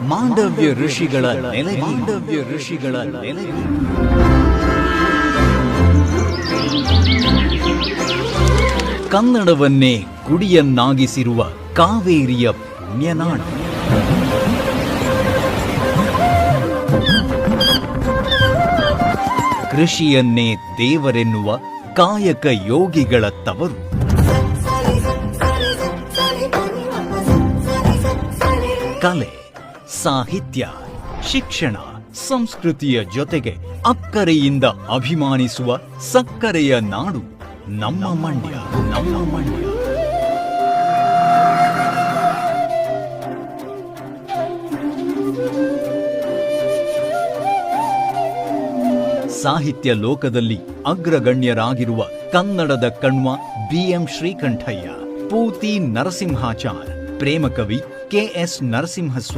ಮಾಂಡವ್ಯ ಋಷಿಗಳ ನೆಲೆ. ಕನ್ನಡವನ್ನೇ ಗುಡಿಯನ್ನಾಗಿಸಿರುವ ಕಾವೇರಿಯ ಪುಣ್ಯನಾಡು. ಕೃಷಿಯನ್ನೇ ದೇವರೆನ್ನುವ ಕಾಯಕ ಯೋಗಿಗಳ ತವರು. ಕಲೆ, ಸಾಹಿತ್ಯ, ಶಿಕ್ಷಣ, ಸಂಸ್ಕೃತಿಯ ಜೊತೆಗೆ ಅಕ್ಕರೆಯಿಂದ ಅಭಿಮಾನಿಸುವ ಸಕ್ಕರೆಯ ನಾಡು ನಮ್ಮ ಮಂಡ್ಯ. ಸಾಹಿತ್ಯ ಲೋಕದಲ್ಲಿ ಅಗ್ರಗಣ್ಯರಾಗಿರುವ ಕನ್ನಡದ ಕಣ್ವ BM ಶ್ರೀಕಂಠಯ್ಯ, ಪೂತಿ ನರಸಿಂಹಾಚಾರ್, ಪ್ರೇಮಕವಿ KS ನರಸಿಂಹಸ್ವಾಮಿ